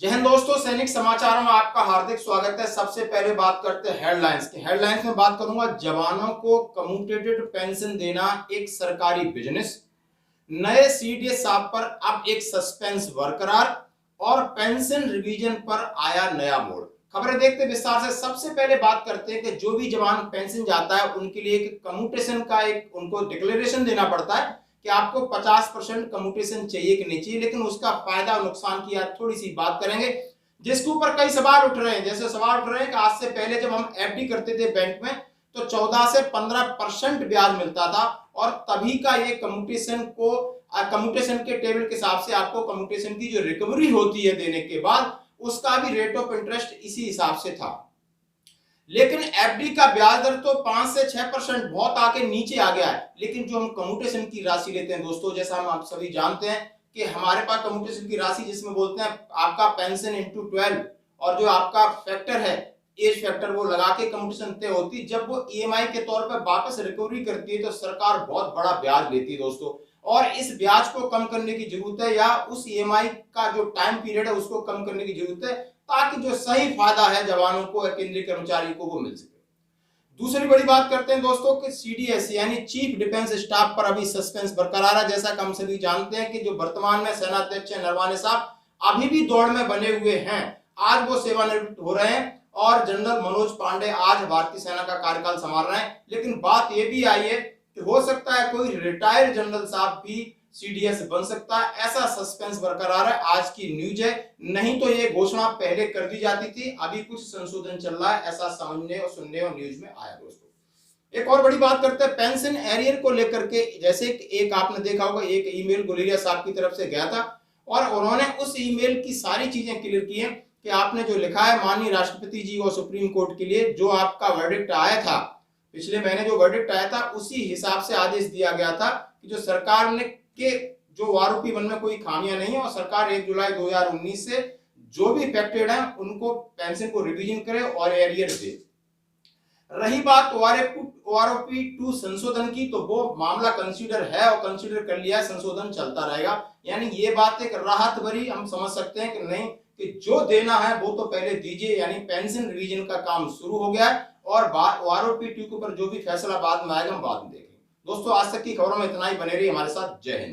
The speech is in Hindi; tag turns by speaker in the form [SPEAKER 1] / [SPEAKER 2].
[SPEAKER 1] जय हिंद दोस्तों, सैनिक समाचारों में आपका हार्दिक स्वागत है। सबसे पहले बात करते हैं हेडलाइंस की। हेडलाइंस में बात करूंगा, जवानों को कम्यूटेटेड पेंशन देना एक सरकारी बिजनेस, नए सीडीएस साहब पर अब एक सस्पेंस बरकरार और पेंशन रिवीजन पर आया नया मोड़। खबरें देखते विस्तार से। सबसे पहले बात करते हैं कि जो भी जवान पेंशन जाता है उनके लिए एक कम्यूटेशन का एक उनको डिक्लेरेशन देना पड़ता है कि आपको 50% कम्यूटेशन चाहिए कि नहीं चाहिए, लेकिन उसका फायदा और नुकसान की आज थोड़ी सी बात करेंगे, जिसके ऊपर कई सवाल उठ रहे हैं। जैसे सवाल उठ रहे हैं कि आज से पहले जब हम एफडी करते थे बैंक में तो 14 से 15% ब्याज मिलता था और तभी का ये कम्यूटेशन के टेबल के हिसाब से आपको कम्यूटेशन की जो रिकवरी होती है देने के बाद उसका भी रेट ऑफ इंटरेस्ट इसी हिसाब से था। लेकिन एफडी का ब्याज दर तो 5 से 6% बहुत आके नीचे आ गया है। लेकिन जो हम कम्यूटेशन की राशि लेते हैं दोस्तों, जैसा हम आप सभी जानते हैं कि हमारे पास कम्यूटेशन की राशि जिसमें बोलते हैं आपका पेंशन इंटू 12 और जो आपका फैक्टर है एज फैक्टर वो लगा के कम्यूटेशन तय होती है। जब वो ईएमआई के तौर पर वापस रिकवरी करती है तो सरकार बहुत बड़ा ब्याज लेती है दोस्तों, और इस ब्याज को कम करने की जरूरत है या उस ईएमआई का जो टाइम पीरियड है उसको कम करने की जरूरत है ताकि जो सही फायदा है जवानों को केंद्रीय कर्मचारी को वो मिल सके। दूसरी बड़ी बात करते हैं दोस्तों कि सीडीएस यानी चीफ डिफेंस स्टाफ पर अभी सस्पेंस बरकरार है। जैसा कि हम सभी जानते हैं कि जो वर्तमान में सेनाध्यक्ष है नरवणे साहब अभी भी दौड़ में बने हुए हैं। आज वो सेवानिवृत्त हो रहे हैं और जनरल मनोज पांडे आज भारतीय सेना का कार्यकाल संभाल रहे हैं। लेकिन बात यह भी आई है कि हो सकता है कोई रिटायर्ड जनरल साहब भी सीडीएस बन सकता है, ऐसा सस्पेंस बरकरार है। आज की न्यूज है, नहीं तो ये घोषणा पहले कर दी जाती थी। अभी कुछ संशोधन चल रहा है, ऐसा समझने और सुनने और न्यूज में आया दोस्तों। एक और बड़ी बात करते हैं पेंशन एरियर को लेकर के। जैसे एक आपने देखा होगा एक ईमेल गुलेरिया साहब की तरफ से गया था और उन्होंने उस ईमेल की सारी चीजें क्लियर की हैं कि आपने जो लिखा है माननीय राष्ट्रपति जी और सुप्रीम कोर्ट के लिए जो आपका वर्डिक्ट आया था पिछले महीने, जो वर्डिक्ट आया था उसी हिसाब से आदेश दिया गया था कि जो सरकार ने के जो आरोपी वन में कोई खामियां नहीं है और सरकार 1 जुलाई 2019 से जो भी इफेक्टेड है उनको पेंशन को रिवीजन करे और एरियर दे। रही बात ओआरओपी 2 संशोधन की, तो वो मामला कंसीडर है और कंसीडर कर लिया है, संशोधन चलता रहेगा। यानी ये बात एक राहत भरी हम समझ सकते हैं कि नहीं कि जो देना है वो तो पहले दीजिए, यानी पेंशन रिवीजन का काम शुरू हो गया है और ओआरओपी 2 के ऊपर जो भी फैसला बाद में आएगा हम बाद में देखेंगे। दोस्तों आज तक की खबरों में इतना ही, बने रहिए हमारे साथ। जय हिंद।